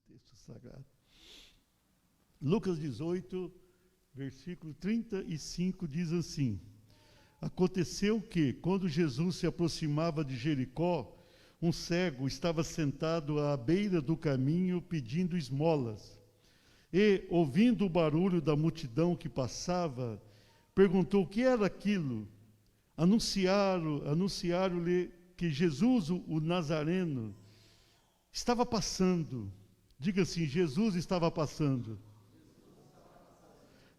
Texto sagrado. Lucas 18, versículo 35 diz assim: Aconteceu que, quando Jesus se aproximava de Jericó, um cego estava sentado à beira do caminho pedindo esmolas. E, ouvindo o barulho da multidão que passava, perguntou o que era aquilo. Anunciaram-lhe que Jesus, o Nazareno, estava passando. Diga assim: Jesus estava passando.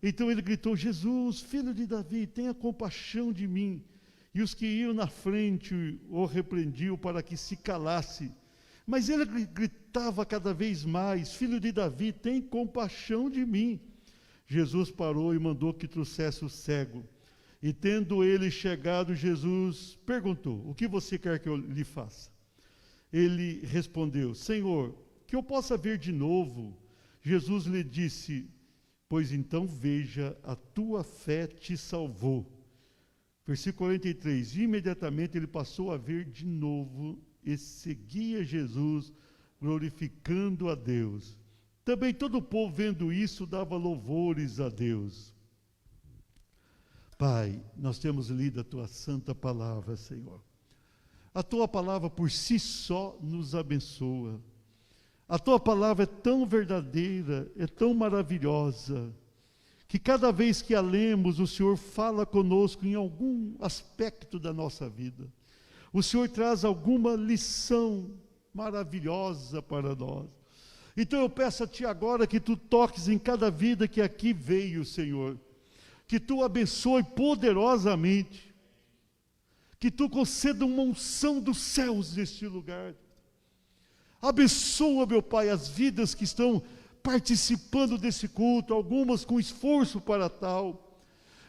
Então ele gritou: Jesus, filho de Davi, tenha compaixão de mim. E os que iam na frente o repreendiam para que se calasse. Mas ele gritava cada vez mais: Filho de Davi, tem compaixão de mim. Jesus parou e mandou que trouxesse o cego. E tendo ele chegado, Jesus perguntou: O que você quer que eu lhe faça? Ele respondeu: Senhor, que eu possa ver de novo. Jesus lhe disse: Pois então veja, a tua fé te salvou. Versículo 43, imediatamente ele passou a ver de novo e seguia Jesus, glorificando a Deus. Também todo o povo, vendo isso, dava louvores a Deus. Pai, nós temos lido a tua santa palavra, Senhor. A tua palavra por si só nos abençoa. A tua palavra é tão verdadeira, é tão maravilhosa, que cada vez que a lemos, o Senhor fala conosco em algum aspecto da nossa vida. O Senhor traz alguma lição maravilhosa para nós. Então eu peço a Ti agora que Tu toques em cada vida que aqui veio, Senhor. Que Tu abençoe poderosamente. Que Tu conceda uma unção dos céus neste lugar. Abençoa, meu Pai, as vidas que estão participando desse culto, algumas com esforço para tal.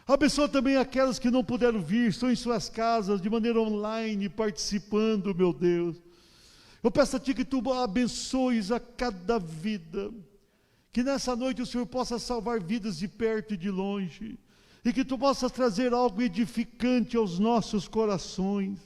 Abençoa também aquelas que não puderam vir, estão em suas casas, de maneira online, participando, meu Deus. Eu peço a Ti que Tu abençoes a cada vida, que nessa noite o Senhor possa salvar vidas de perto e de longe, e que Tu possas trazer algo edificante aos nossos corações.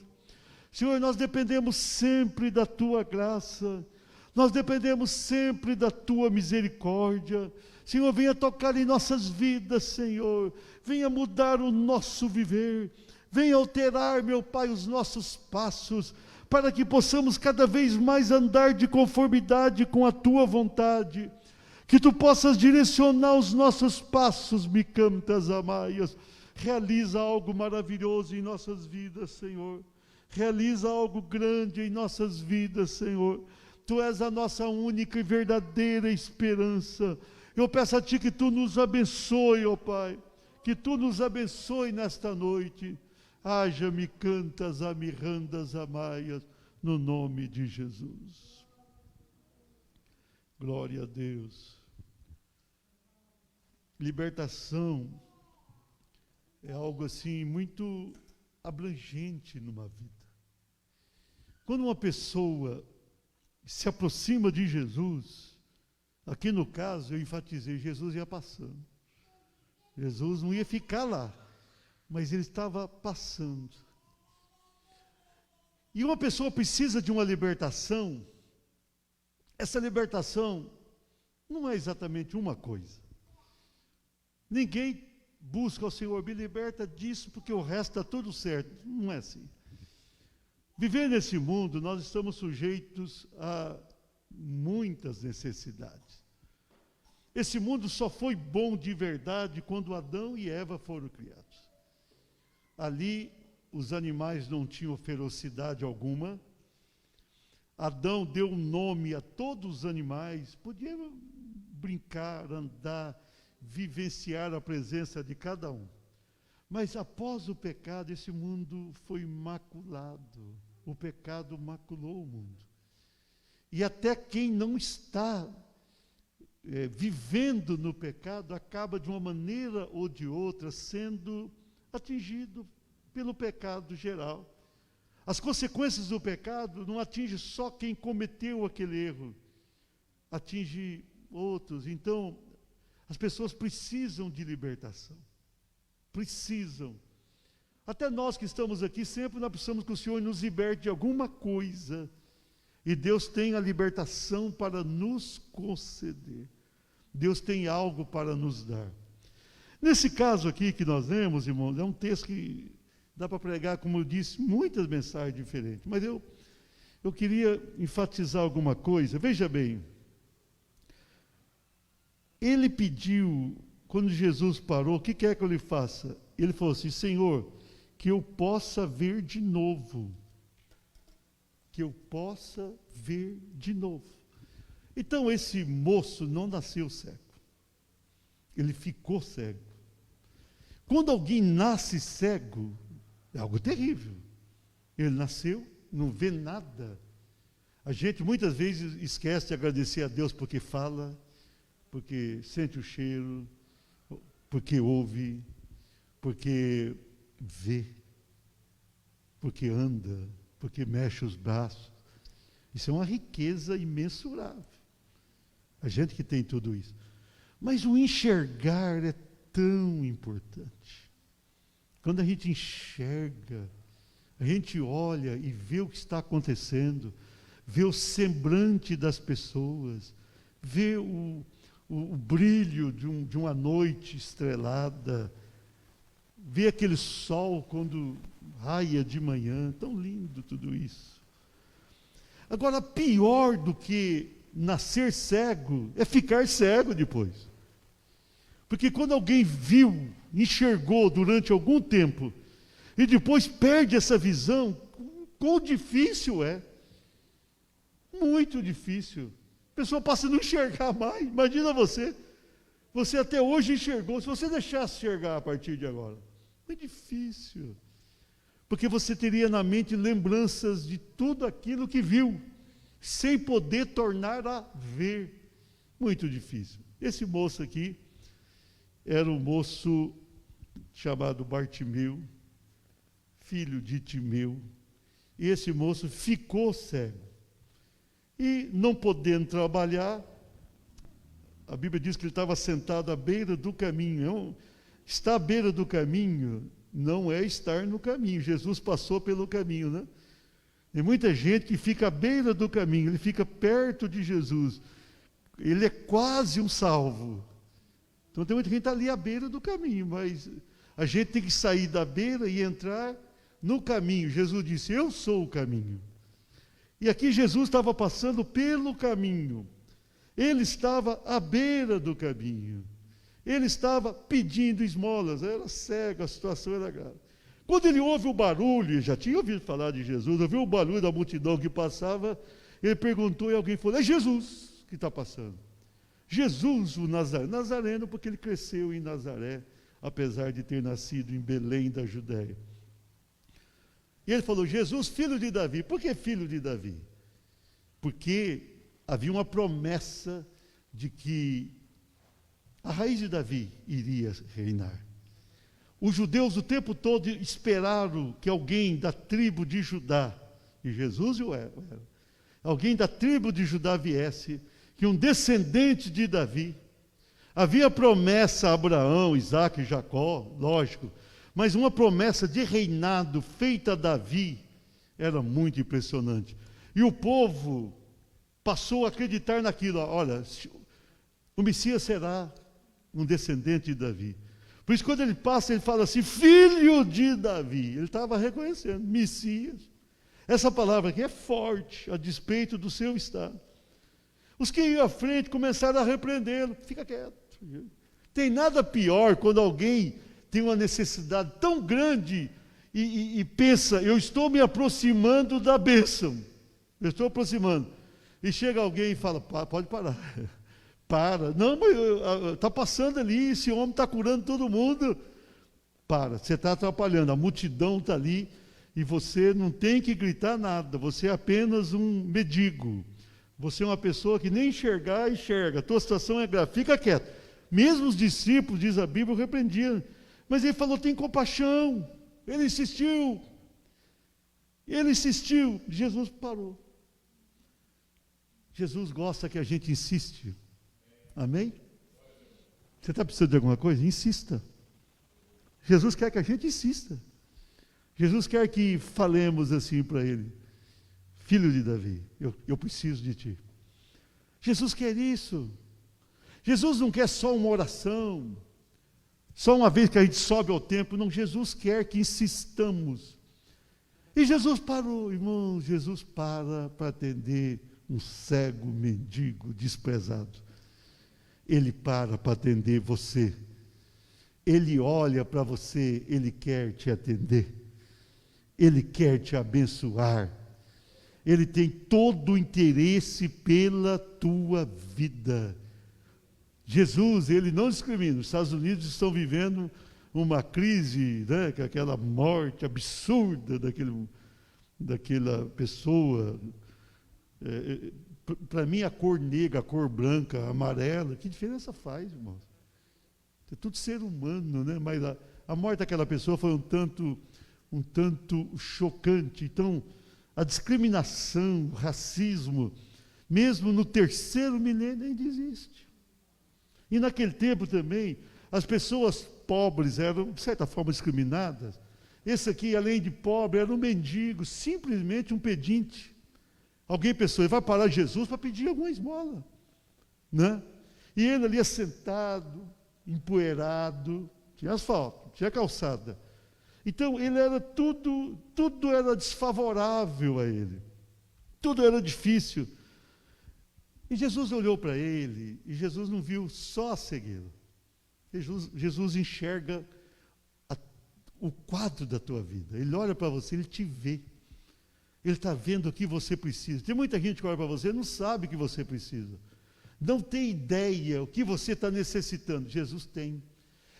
Senhor, nós dependemos sempre da Tua graça, nós dependemos sempre da Tua misericórdia. Senhor, venha tocar em nossas vidas, Senhor, venha mudar o nosso viver, venha alterar, meu Pai, os nossos passos, para que possamos cada vez mais andar de conformidade com a Tua vontade, que Tu possas direcionar os nossos passos, me cantas amaias. Realiza algo maravilhoso em nossas vidas, Senhor. Realiza algo grande em nossas vidas, Senhor. Tu és a nossa única e verdadeira esperança. Eu peço a Ti que Tu nos abençoe, ó Pai. Que Tu nos abençoe nesta noite. Haja-me cantas, amirrandas, amaias, no nome de Jesus. Glória a Deus. Libertação é algo assim muito abrangente numa vida. Quando uma pessoa se aproxima de Jesus, aqui no caso eu enfatizei, Jesus ia passando. Jesus não ia ficar lá, mas ele estava passando. E uma pessoa precisa de uma libertação. Essa libertação não é exatamente uma coisa. Ninguém busca ao Senhor, me liberta disso porque o resto está tudo certo. Não é assim. Viver nesse mundo, nós estamos sujeitos a muitas necessidades. Esse mundo só foi bom de verdade quando Adão e Eva foram criados. Ali, os animais não tinham ferocidade alguma. Adão deu um nome a todos os animais, podia brincar, andar, vivenciar a presença de cada um. Mas após o pecado, esse mundo foi maculado. O pecado maculou o mundo. E até quem não está vivendo no pecado, acaba de uma maneira ou de outra sendo atingido pelo pecado geral. As consequências do pecado não atingem só quem cometeu aquele erro, atinge outros. Então, as pessoas precisam de libertação. Precisam. Até nós que estamos aqui, sempre nós precisamos que o Senhor nos liberte de alguma coisa. E Deus tem a libertação para nos conceder. Deus tem algo para nos dar. Nesse caso aqui que nós lemos, irmãos, é um texto que dá para pregar, como eu disse, muitas mensagens diferentes. Mas eu queria enfatizar alguma coisa. Veja bem, ele pediu, quando Jesus parou, o que quer que eu lhe faça? Ele falou assim: Senhor, que eu possa ver de novo. Que eu possa ver de novo. Então esse moço não nasceu cego. Ele ficou cego. Quando alguém nasce cego, é algo terrível. Ele nasceu, não vê nada. A gente muitas vezes esquece de agradecer a Deus porque fala, porque sente o cheiro, porque ouve, porque vê, porque anda, porque mexe os braços. Isso é uma riqueza imensurável. A gente que tem tudo isso. Mas o enxergar é tão importante. Quando a gente enxerga, a gente olha e vê o que está acontecendo, vê o semblante das pessoas, vê o brilho de uma noite estrelada, vê aquele sol quando raia de manhã, tão lindo tudo isso. Agora, pior do que nascer cego é ficar cego depois. Porque quando alguém viu, enxergou durante algum tempo, e depois perde essa visão, quão difícil é. Muito difícil. A pessoa passa a não enxergar mais. Imagina você. Você até hoje enxergou. Se você deixasse enxergar a partir de agora, é difícil. Porque você teria na mente lembranças de tudo aquilo que viu, sem poder tornar a ver. Muito difícil. Esse moço aqui era um moço chamado Bartimeu, filho de Timeu. E esse moço ficou cego. E não podendo trabalhar, a Bíblia diz que ele estava sentado à beira do caminho. Estar à beira do caminho não é estar no caminho. Jesus passou pelo caminho, né? Tem muita gente que fica à beira do caminho, ele fica perto de Jesus. Ele é quase um salvo. Então tem muita gente que está ali à beira do caminho, mas a gente tem que sair da beira e entrar no caminho. Jesus disse: eu sou o caminho. E aqui Jesus estava passando pelo caminho. Ele estava à beira do caminho. Ele estava pedindo esmolas. Era cego, a situação era grave. Quando ele ouve o barulho, já tinha ouvido falar de Jesus, ouviu o barulho da multidão que passava, ele perguntou e alguém falou: é Jesus que está passando. Jesus, o Nazareno, porque ele cresceu em Nazaré, apesar de ter nascido em Belém da Judéia. E ele falou: Jesus, filho de Davi. Por que filho de Davi? Porque havia uma promessa de que a raiz de Davi iria reinar. Os judeus o tempo todo esperaram que alguém da tribo de Judá, e Jesus o era, alguém da tribo de Judá viesse, que um descendente de Davi. Havia promessa a Abraão, Isaque e Jacó, lógico, mas uma promessa de reinado feita a Davi era muito impressionante. E o povo passou a acreditar naquilo. Olha, o Messias será um descendente de Davi. Por isso, quando ele passa, ele fala assim: filho de Davi. Ele estava reconhecendo, Messias. Essa palavra aqui é forte, a despeito do seu estado. Os que iam à frente começaram a repreendê-lo. Fica quieto. Tem nada pior quando alguém tem uma necessidade tão grande e pensa: eu estou me aproximando da bênção. Eu estou aproximando. E chega alguém e fala: pode parar. Para. Não, mas está passando ali, esse homem está curando todo mundo. Para, você está atrapalhando. A multidão está ali e você não tem que gritar nada. Você é apenas um mendigo. Você é uma pessoa que nem enxergar, enxerga. A tua situação é grave. Fica quieto. Mesmo os discípulos, diz a Bíblia, repreendiam. Mas ele falou: tem compaixão. Ele insistiu. Jesus parou. Jesus gosta que a gente insiste. Amém? Você está precisando de alguma coisa? Insista. Jesus quer que a gente insista. Jesus quer que falemos assim para Ele: filho de Davi, eu preciso de ti. Jesus quer isso. Jesus não quer só uma oração, só uma vez que a gente sobe ao templo. Não, Jesus quer que insistamos. E Jesus parou, irmão, Jesus para atender um cego mendigo desprezado. Ele para atender você. Ele olha para você, Ele quer te atender. Ele quer te abençoar. Ele tem todo o interesse pela tua vida. Jesus, Ele não discrimina. Os Estados Unidos estão vivendo uma crise, né, com aquela morte absurda daquela pessoa. Para mim, a cor negra, a cor branca, a amarela, que diferença faz, irmão? É tudo ser humano, né? Mas a morte daquela pessoa foi um tanto chocante. Então, a discriminação, o racismo, mesmo no terceiro milênio, ainda existe. E naquele tempo também, as pessoas pobres eram, de certa forma, discriminadas. Esse aqui, além de pobre, era um mendigo, simplesmente um pedinte. Alguém pensou, ele vai parar Jesus para pedir alguma esmola, né? E ele ali assentado, empoeirado, tinha asfalto, tinha calçada. Então, ele era tudo era desfavorável a ele. Tudo era difícil. E Jesus olhou para ele, e Jesus não viu só a cegueira. Jesus enxerga o quadro da tua vida. Ele olha para você, ele te vê. Ele está vendo o que você precisa. Tem muita gente que olha para você e não sabe o que você precisa. Não tem ideia o que você está necessitando. Jesus tem.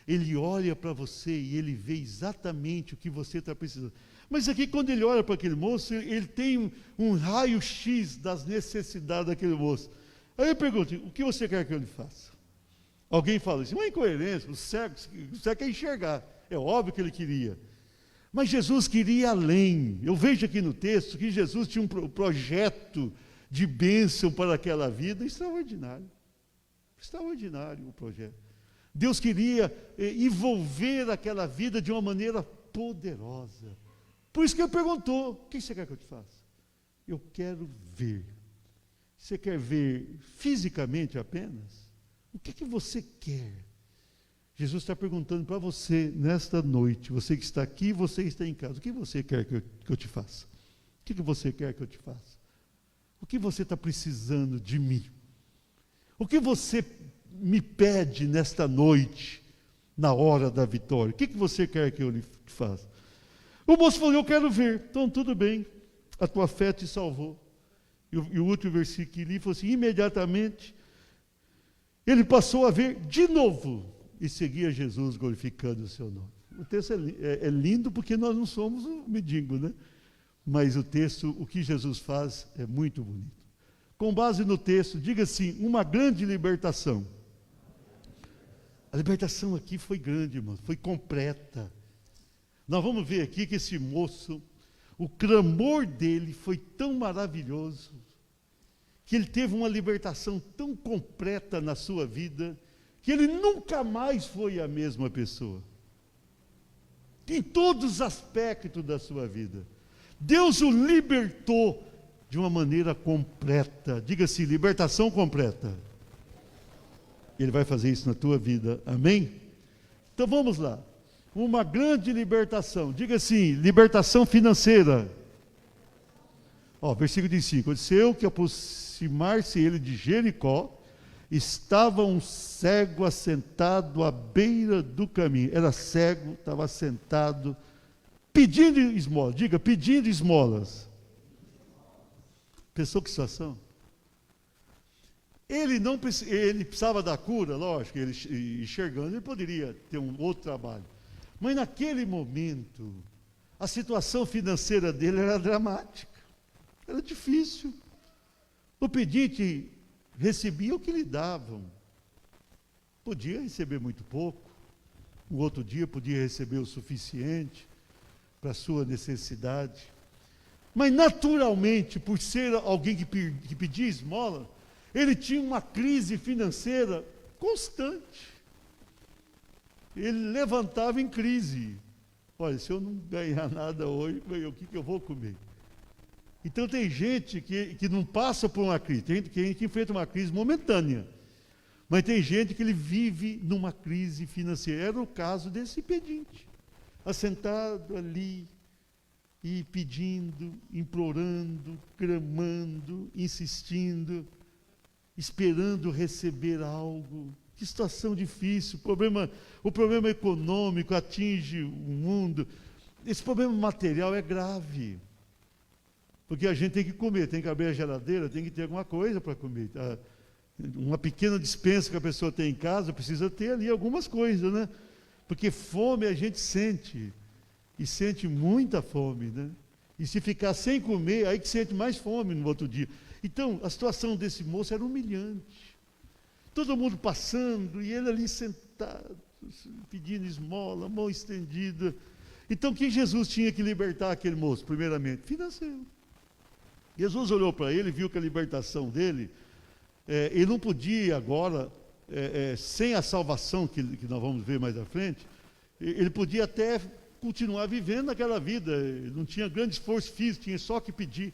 Ele olha para você e ele vê exatamente o que você está precisando. Mas aqui, quando ele olha para aquele moço, ele tem um raio-x das necessidades daquele moço. Aí eu pergunto, o que você quer que eu lhe faça? Alguém fala assim, uma incoerência, o cego quer enxergar. É óbvio que ele queria. Mas Jesus queria ir além. Eu vejo aqui no texto que Jesus tinha um projeto de bênção para aquela vida extraordinário. Extraordinário o projeto. Deus queria envolver aquela vida de uma maneira poderosa. Por isso que ele perguntou, o que você quer que eu te faça? Eu quero ver. Você quer ver fisicamente apenas? O que você quer? Jesus está perguntando para você nesta noite, você que está aqui, você que está em casa, o que você quer que eu te faça? O que você quer que eu te faça? O que você está precisando de mim? O que você me pede nesta noite, na hora da vitória? O que você quer que eu lhe faça? O moço falou, eu quero ver. Então, tudo bem, a tua fé te salvou. E o último versículo que li falou assim, imediatamente, ele passou a ver de novo e seguia Jesus glorificando o seu nome. O texto é lindo porque nós não somos um mendigo, né? Mas o texto, o que Jesus faz é muito bonito. Com base no texto, diga assim, uma grande libertação. A libertação aqui foi grande, irmão, foi completa. Nós vamos ver aqui que esse moço, o clamor dele foi tão maravilhoso, que ele teve uma libertação tão completa na sua vida, que ele nunca mais foi a mesma pessoa. Em todos os aspectos da sua vida. Deus o libertou de uma maneira completa. Diga assim, libertação completa. Ele vai fazer isso na tua vida. Amém? Então vamos lá. Uma grande libertação. Diga assim, libertação financeira. Versículo 5. Aconteceu que aproximar-se ele de Jericó, estava um cego assentado à beira do caminho. Era cego, estava assentado, pedindo esmolas. Diga, pedindo esmolas. Pensou que situação? Ele precisava da cura, lógico, ele enxergando, ele poderia ter um outro trabalho. Mas naquele momento, a situação financeira dele era dramática. Era difícil. O pedinte recebia o que lhe davam. Podia receber muito pouco. Um outro dia podia receber o suficiente para a sua necessidade. Mas naturalmente, por ser alguém que pedia esmola, ele tinha uma crise financeira constante. Ele levantava em crise. Olha, se eu não ganhar nada hoje, o que eu vou comer? Então tem gente que não passa por uma crise, tem gente que enfrenta uma crise momentânea, mas tem gente que ele vive numa crise financeira. Era o caso desse pedinte, assentado ali, e pedindo, implorando, clamando, insistindo, esperando receber algo. Que situação difícil, o problema econômico atinge o mundo. Esse problema material é grave, porque a gente tem que comer, tem que abrir a geladeira, tem que ter alguma coisa para comer. Uma pequena despensa que a pessoa tem em casa, precisa ter ali algumas coisas, né? Porque fome a gente sente, e sente muita fome, né? E se ficar sem comer, aí que sente mais fome no outro dia. Então, a situação desse moço era humilhante. Todo mundo passando, e ele ali sentado, pedindo esmola, mão estendida. Então, quem Jesus tinha que libertar aquele moço, primeiramente? Financeiro. Jesus olhou para ele, viu que a libertação dele, ele não podia agora, sem a salvação que nós vamos ver mais à frente, ele podia até continuar vivendo aquela vida, ele não tinha grande esforço físico, tinha só que pedir.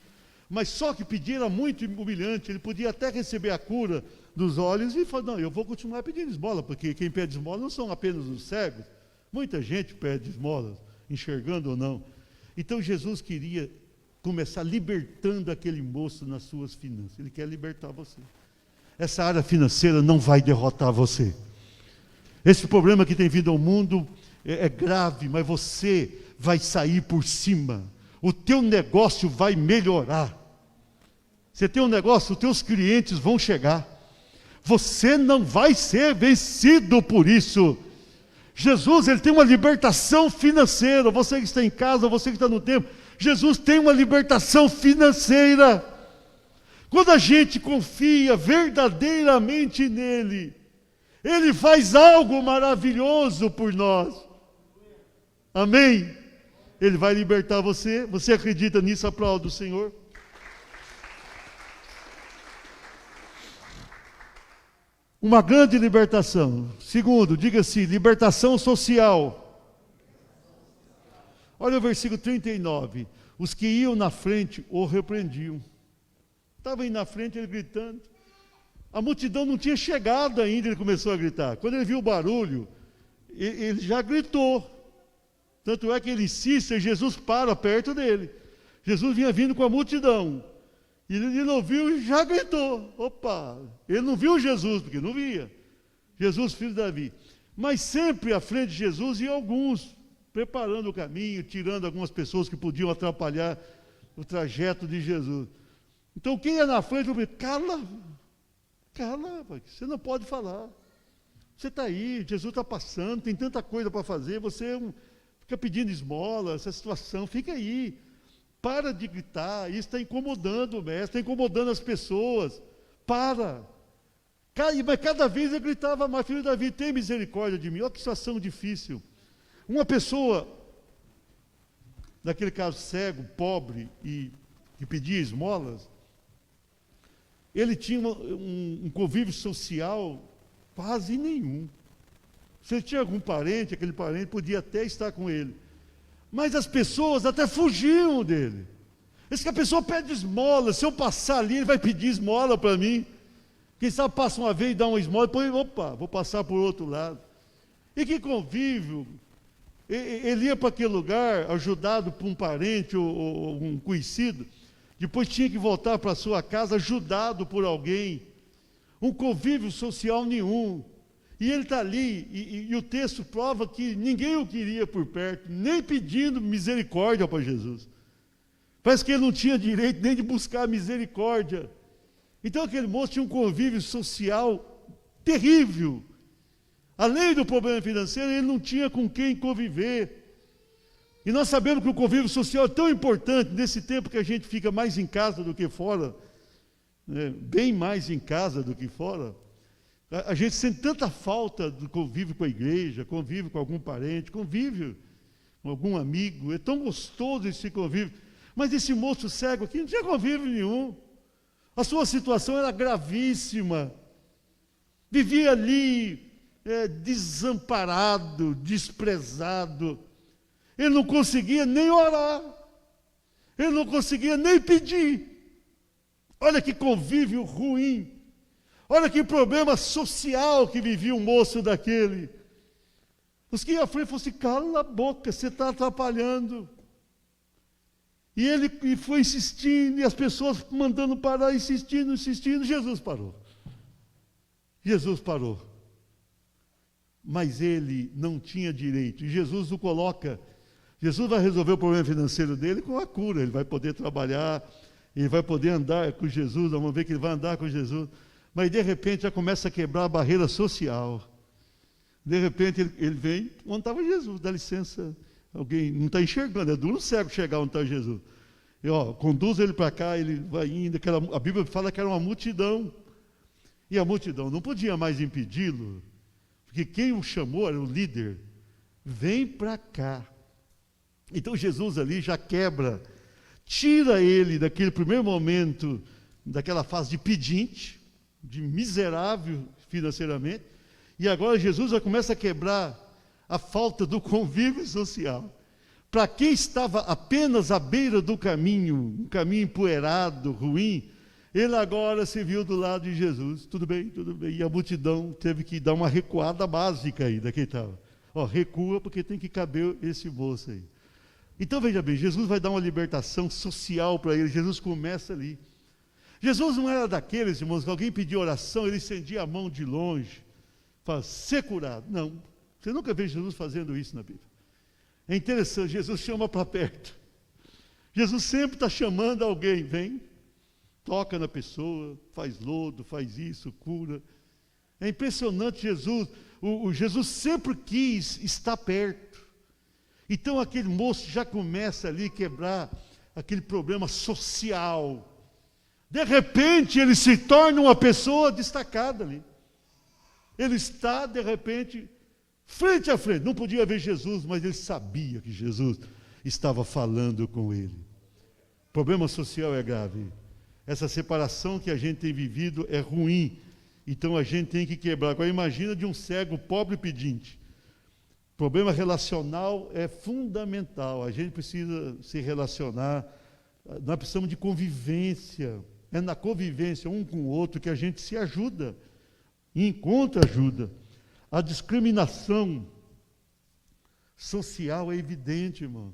Mas só que pedir era muito humilhante, ele podia até receber a cura dos olhos e falar, não, eu vou continuar pedindo esmola, porque quem pede esmola não são apenas os cegos, muita gente pede esmolas, enxergando ou não. Então Jesus queria começar libertando aquele moço nas suas finanças, ele quer libertar você. Essa área financeira não vai derrotar você. Esse problema que tem vindo ao mundo é grave, mas você vai sair por cima. O teu negócio vai melhorar. Você tem um negócio, os teus clientes vão chegar. Você não vai ser vencido por isso. Jesus, ele tem uma libertação financeira. Você que está em casa, você que está no templo, Jesus tem uma libertação financeira. Quando a gente confia verdadeiramente nele, ele faz algo maravilhoso por nós. Amém? Ele vai libertar você. Você acredita nisso? Aplauda o Senhor. Uma grande libertação. Segundo, diga-se, libertação social. Olha o versículo 39. Os que iam na frente o repreendiam. Estava indo na frente, ele gritando. A multidão não tinha chegado ainda, ele começou a gritar. Quando ele viu o barulho, ele já gritou. Tanto é que ele insiste e Jesus para perto dele. Jesus vinha vindo com a multidão. E ele não viu e já gritou. Opa! Ele não viu Jesus, porque não via. Jesus, filho de Davi. Mas sempre à frente de Jesus iam alguns, preparando o caminho, tirando algumas pessoas que podiam atrapalhar o trajeto de Jesus. Então quem ia na frente, eu cala, você não pode falar. Você está aí, Jesus está passando, tem tanta coisa para fazer, você fica pedindo esmola, essa situação, fica aí. Para de gritar, isso está incomodando o mestre, está incomodando as pessoas. Para. Mas cada vez eu gritava mais, filho de Davi, tem misericórdia de mim. Olha que situação difícil. Uma pessoa, naquele caso cego, pobre, e que pedia esmolas, ele tinha um convívio social quase nenhum. Se ele tinha algum parente, aquele parente podia até estar com ele. Mas as pessoas até fugiam dele. Diz que a pessoa pede esmola, se eu passar ali, ele vai pedir esmola para mim. Quem sabe passa uma vez e dá uma esmola, depois, opa, vou passar por outro lado. E que convívio. Ele ia para aquele lugar, ajudado por um parente ou um conhecido, depois tinha que voltar para a sua casa, ajudado por alguém. Um convívio social nenhum. E ele está ali, e o texto prova que ninguém o queria por perto, nem pedindo misericórdia para Jesus. Parece que ele não tinha direito nem de buscar misericórdia. Então aquele moço tinha um convívio social terrível. Além do problema financeiro, ele não tinha com quem conviver. E nós sabemos que o convívio social é tão importante nesse tempo que a gente fica mais em casa do que fora, né? Bem mais em casa do que fora. A gente sente tanta falta do convívio com a igreja, convívio com algum parente, convívio com algum amigo. É tão gostoso esse convívio. Mas esse moço cego aqui não tinha convívio nenhum. A sua situação era gravíssima. Vivia ali desamparado, desprezado. Ele não conseguia nem orar. Ele não conseguia nem pedir. Olha que convívio ruim. Olha que problema social que vivia um moço daquele. Os que iam à frente falaram assim: cala a boca, você está atrapalhando. E ele foi insistindo, e as pessoas mandando parar, insistindo. Jesus parou. Jesus parou. Mas ele não tinha direito. E Jesus o coloca. Jesus vai resolver o problema financeiro dele com a cura. Ele vai poder trabalhar, ele vai poder andar com Jesus. Vamos ver que ele vai andar com Jesus. Mas de repente já começa a quebrar a barreira social. De repente ele vem, onde estava Jesus? Dá licença, alguém não está enxergando, é duro o cego chegar onde está Jesus. E, conduz ele para cá, ele vai indo. A Bíblia fala que era uma multidão. E a multidão não podia mais impedi-lo, porque quem o chamou era o líder. Vem para cá. Então Jesus ali já quebra, tira ele daquele primeiro momento, daquela fase de pedinte, de miserável financeiramente, e agora Jesus já começa a quebrar a falta do convívio social. Para quem estava apenas à beira do caminho, um caminho empoeirado, ruim, ele agora se viu do lado de Jesus. Tudo bem, tudo bem. E a multidão teve que dar uma recuada básica aí, daqui estava. Recua porque tem que caber esse moço aí. Então veja bem, Jesus vai dar uma libertação social para ele. Jesus começa ali. Jesus não era daqueles, irmãos, que alguém pedia oração, ele estendia a mão de longe, fala: ser curado. Não, você nunca vê Jesus fazendo isso na Bíblia. É interessante, Jesus chama para perto. Jesus sempre está chamando alguém, vem, toca na pessoa, faz lodo, faz isso, cura. É impressionante Jesus, Jesus sempre quis estar perto. Então aquele moço já começa ali a quebrar aquele problema social. De repente ele se torna uma pessoa destacada ali. Ele está, de repente, frente a frente. Não podia ver Jesus, mas ele sabia que Jesus estava falando com ele. O problema social é grave. Essa separação que a gente tem vivido é ruim. Então a gente tem que quebrar. Agora imagina de um cego pobre pedinte. O problema relacional é fundamental. A gente precisa se relacionar. Nós precisamos de convivência. É na convivência um com o outro que a gente se ajuda e encontra ajuda. A discriminação social é evidente, irmão.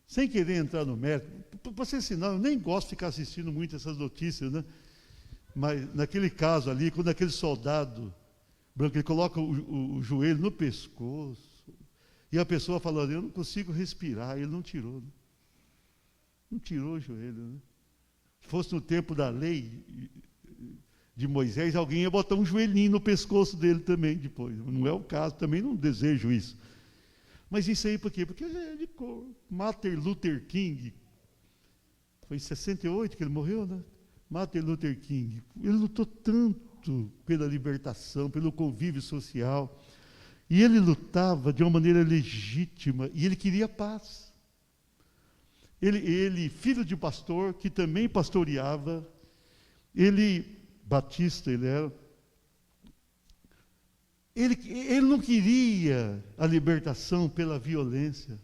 Sem querer entrar no mérito, para você ensinar, eu nem gosto de ficar assistindo muito essas notícias, né? Mas naquele caso ali, quando aquele soldado branco, ele coloca o joelho no pescoço, e a pessoa falando: eu não consigo respirar, ele não tirou, né? Não tirou o joelho, né? Se fosse no tempo da lei de Moisés, alguém ia botar um joelhinho no pescoço dele também depois. Não é o caso, também não desejo isso. Mas isso aí por quê? Porque é de cor. Martin Luther King, foi em 68 que ele morreu, né? Martin Luther King, ele lutou tanto pela libertação, pelo convívio social, e ele lutava de uma maneira legítima, e ele queria paz. Ele, filho de pastor, que também pastoreava, ele, batista ele era, ele não queria a libertação pela violência.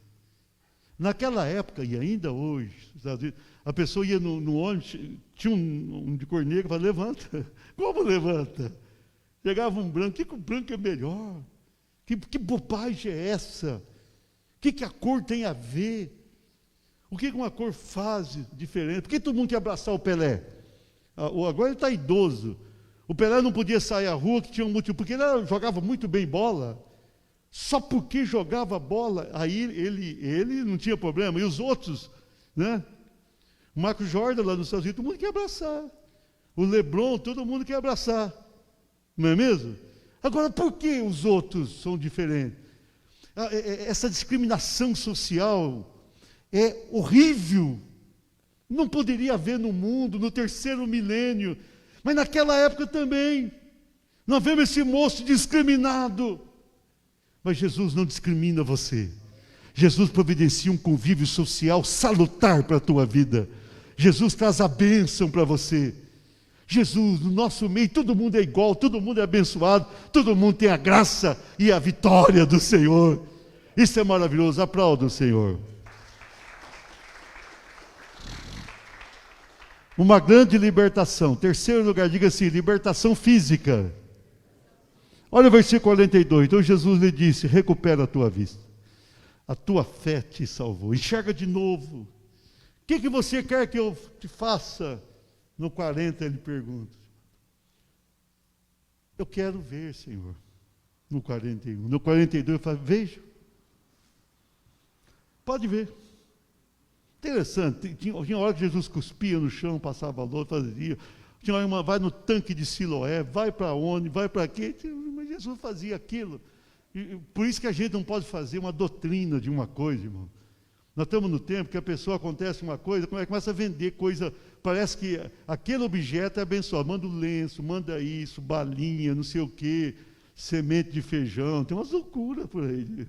Naquela época, e ainda hoje, a pessoa ia no ônibus, tinha um de cor negra, falava: levanta. Como levanta? Chegava um branco: que o branco é melhor? Que bobagem é essa? O que a cor tem a ver? O que uma cor faz diferente? Por que todo mundo quer abraçar o Pelé? Agora ele está idoso. O Pelé não podia sair à rua, que tinha um motivo, porque ele jogava muito bem bola. Só porque jogava bola, aí ele não tinha problema. E os outros, né? O Marcos Jordan lá nos Estados Unidos, todo mundo quer abraçar. O LeBron, todo mundo quer abraçar. Não é mesmo? Agora, por que os outros são diferentes? Essa discriminação social é horrível. Não poderia haver no mundo, no terceiro milênio. Mas naquela época também. Nós vemos esse moço discriminado. Mas Jesus não discrimina você. Jesus providencia um convívio social salutar para a tua vida. Jesus traz a bênção para você. Jesus, no nosso meio, todo mundo é igual, todo mundo é abençoado, todo mundo tem a graça e a vitória do Senhor. Isso é maravilhoso, aplauda o Senhor. Uma grande libertação. Terceiro lugar, diga assim, libertação física. Olha o versículo 42. Então Jesus lhe disse, recupera a tua vista. A tua fé te salvou. Enxerga de novo. O que você quer que eu te faça? No 40 ele pergunta. Eu quero ver, Senhor. No 41. No 42 ele fala, veja. Pode ver. Interessante. Tinha hora que Jesus cuspia no chão, passava a louça, fazia. Tinha hora vai no tanque de Siloé, vai para onde, vai para quê? Mas Jesus fazia aquilo. E por isso que a gente não pode fazer uma doutrina de uma coisa, irmão. Nós estamos no tempo que a pessoa acontece uma coisa, começa a vender coisa, parece que aquele objeto é abençoado. Manda o lenço, manda isso, balinha, não sei o quê, semente de feijão, tem umas loucuras por aí.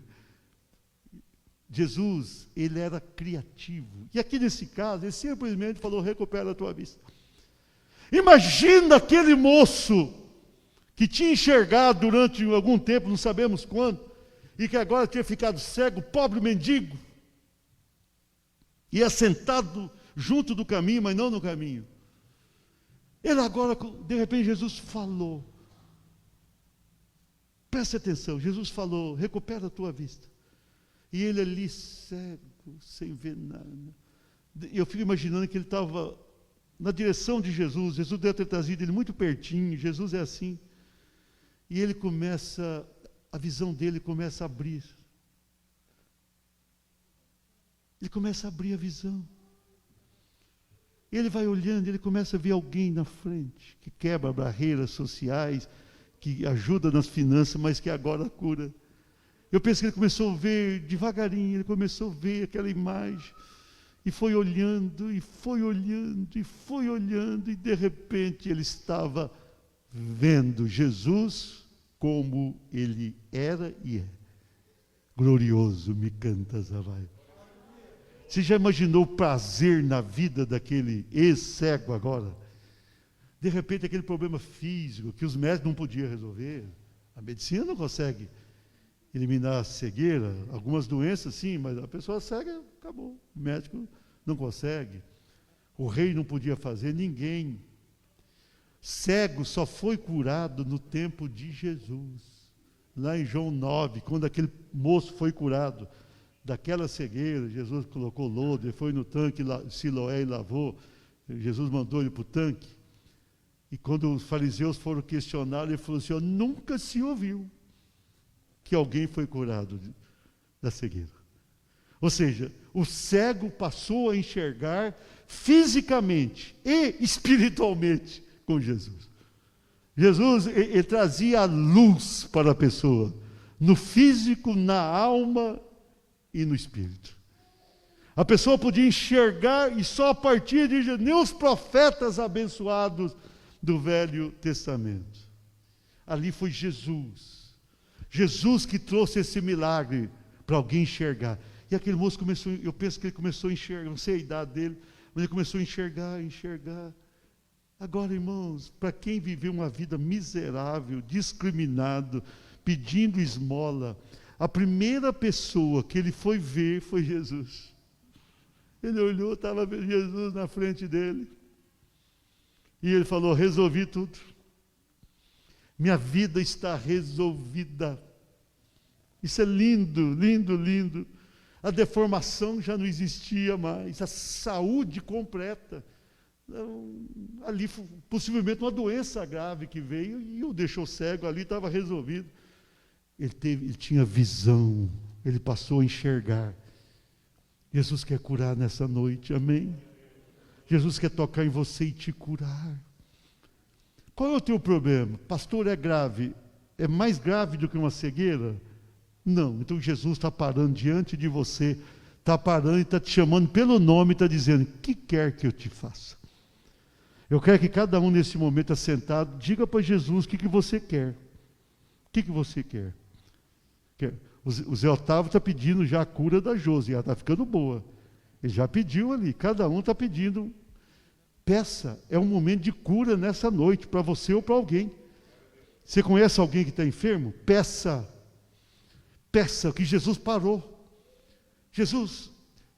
Jesus, ele era criativo. E aqui nesse caso, ele simplesmente falou, recupera a tua vista. Imagina aquele moço que tinha enxergado durante algum tempo, não sabemos quando, e que agora tinha ficado cego, pobre mendigo, e assentado junto do caminho, mas não no caminho. Ele agora, de repente, Jesus falou. Preste atenção, Jesus falou, recupera a tua vista. E ele ali, cego, sem ver nada. Eu fico imaginando que ele estava na direção de Jesus. Jesus deve ter trazido ele muito pertinho. Jesus é assim. E ele começa, a visão dele começa a abrir. Ele começa a abrir a visão. Ele vai olhando, ele começa a ver alguém na frente, que quebra barreiras sociais, que ajuda nas finanças, mas que agora cura. Eu penso que ele começou a ver devagarinho, ele começou a ver aquela imagem, e foi olhando, e foi olhando, e foi olhando, e de repente ele estava vendo Jesus como ele era e é. Glorioso me cantas, vai. Você já imaginou o prazer na vida daquele ex-cego agora? De repente aquele problema físico que os médicos não podiam resolver, a medicina não consegue eliminar a cegueira, algumas doenças sim, mas a pessoa cega, acabou. O médico não consegue. O rei não podia fazer, ninguém. Cego só foi curado no tempo de Jesus. Lá em João 9, quando aquele moço foi curado daquela cegueira, Jesus colocou lodo, ele foi no tanque Siloé e lavou. Jesus mandou ele para o tanque. E quando os fariseus foram questioná-lo, ele falou assim, nunca se ouviu que alguém foi curado da cegueira. Ou seja, o cego passou a enxergar fisicamente e espiritualmente com Jesus. Jesus, ele trazia a luz para a pessoa, no físico, na alma e no espírito. A pessoa podia enxergar e só a partir de Jesus, nem os profetas abençoados do Velho Testamento. Ali foi Jesus. Jesus que trouxe esse milagre para alguém enxergar. E aquele moço começou, eu penso que ele começou a enxergar, não sei a idade dele, mas ele começou a enxergar. Agora, irmãos, para quem viveu uma vida miserável, discriminado, pedindo esmola, a primeira pessoa que ele foi ver foi Jesus. Ele olhou, estava vendo Jesus na frente dele. E ele falou, resolvi tudo. Minha vida está resolvida. Isso é lindo, lindo, lindo. A deformação já não existia mais. A saúde completa. Ali, possivelmente, uma doença grave que veio e o deixou cego. Ali estava resolvido. Ele tinha visão. Ele passou a enxergar. Jesus quer curar nessa noite, amém? Jesus quer tocar em você e te curar. Qual é o teu problema? Pastor, é grave. É mais grave do que uma cegueira? Não. Então Jesus está parando diante de você, está parando e está te chamando pelo nome, está dizendo, o que quer que eu te faça? Eu quero que cada um nesse momento assentado, diga para Jesus o que você quer. O que você quer? O Zé Otávio está pedindo já a cura da Josi, ela está ficando boa. Ele já pediu ali, cada um está pedindo. Peça, é um momento de cura nessa noite, para você ou para alguém. Você conhece alguém que está enfermo? Peça, que Jesus parou. Jesus,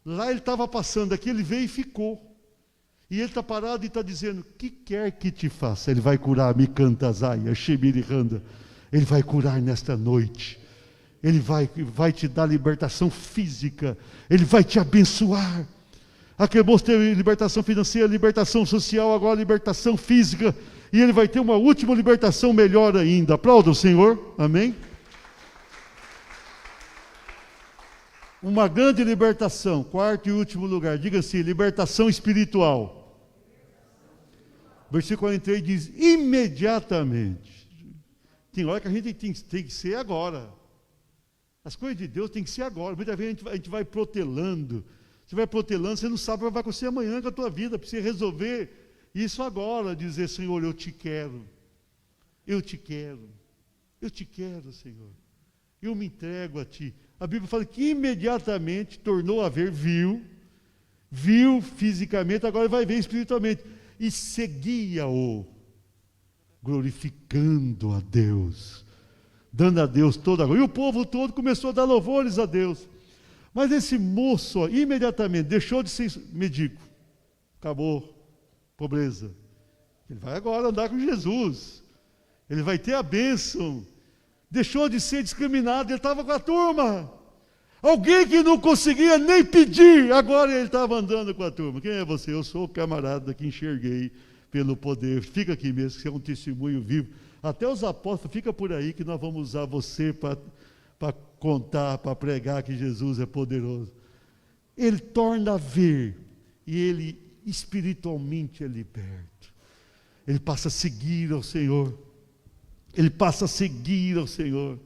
lá ele estava passando, aqui ele veio e ficou. E ele está parado e está dizendo: que quer que te faça? Ele vai curar, me canta Zaia, Shebirihanda. Ele vai curar nesta noite. Ele vai te dar libertação física. Ele vai te abençoar. Acabou de ter libertação financeira, libertação social, agora libertação física. E ele vai ter uma última libertação melhor ainda. Aplauda o Senhor. Amém? Uma grande libertação. Quarto e último lugar. Diga assim: libertação espiritual. Versículo 43 diz: imediatamente. Tem hora que a gente tem que ser agora. As coisas de Deus tem que ser agora. Muitas vezes a gente vai protelando. Você vai protelando, você não sabe o que vai acontecer amanhã com a tua vida. Precisa resolver isso agora. Dizer: Senhor, eu te quero. Eu te quero. Eu te quero, Senhor. Eu me entrego a Ti. A Bíblia fala que imediatamente tornou a ver, viu fisicamente, agora vai ver espiritualmente. E seguia-o, glorificando a Deus, dando a Deus toda a glória. E o povo todo começou a dar louvores a Deus. Mas esse moço, ó, imediatamente, deixou de ser mendigo. Acabou, pobreza. Ele vai agora andar com Jesus. Ele vai ter a bênção. Deixou de ser discriminado, ele estava com a turma. Alguém que não conseguia nem pedir, agora ele estava andando com a turma. Quem é você? Eu sou o camarada que enxerguei pelo poder. Fica aqui mesmo, que é um testemunho vivo. Até os apóstolos, fica por aí que nós vamos usar você para contar, para pregar que Jesus é poderoso. Ele torna a ver e ele espiritualmente é liberto. Ele passa a seguir ao Senhor. Ele passa a seguir ao Senhor.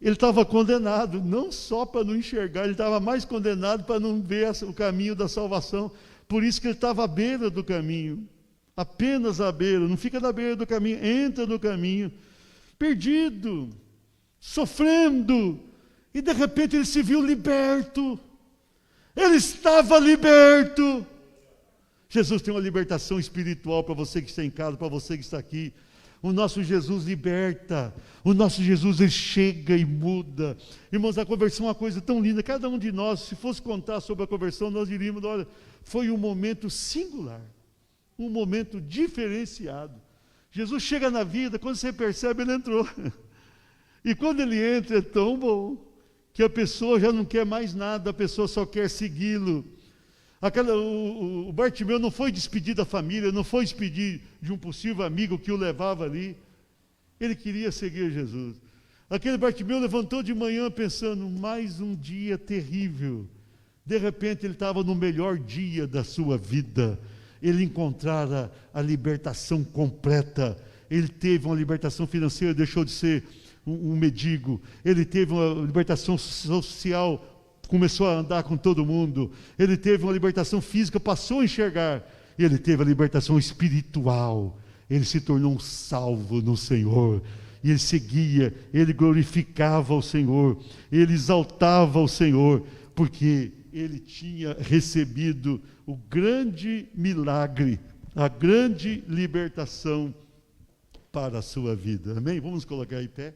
Ele estava condenado, não só para não enxergar, ele estava mais condenado para não ver o caminho da salvação. Por isso que ele estava à beira do caminho. Apenas à beira, não fica na beira do caminho, entra no caminho. Perdido, sofrendo. E de repente ele se viu liberto. Ele estava liberto. Jesus tem uma libertação espiritual para você que está em casa, para você que está aqui. O nosso Jesus liberta, o nosso Jesus ele chega e muda. Irmãos, a conversão é uma coisa tão linda. Cada um de nós, se fosse contar sobre a conversão, nós diríamos: olha, foi um momento singular, um momento diferenciado. Jesus chega na vida, quando você percebe, ele entrou. E quando ele entra, é tão bom, que a pessoa já não quer mais nada, a pessoa só quer segui-lo. O Bartimeu não foi despedir da família, não foi despedir de um possível amigo que o levava ali. Ele queria seguir Jesus. Aquele Bartimeu levantou de manhã pensando: mais um dia terrível. De repente ele estava no melhor dia da sua vida. Ele encontrara a libertação completa. Ele teve uma libertação financeira, deixou de ser um mendigo. Ele teve uma libertação social, começou a andar com todo mundo. Ele teve uma libertação física, passou a enxergar. Ele teve a libertação espiritual. Ele se tornou um salvo no Senhor. E ele seguia, ele glorificava o Senhor, ele exaltava o Senhor, porque ele tinha recebido o grande milagre, a grande libertação para a sua vida. Amém? Vamos colocar em pé.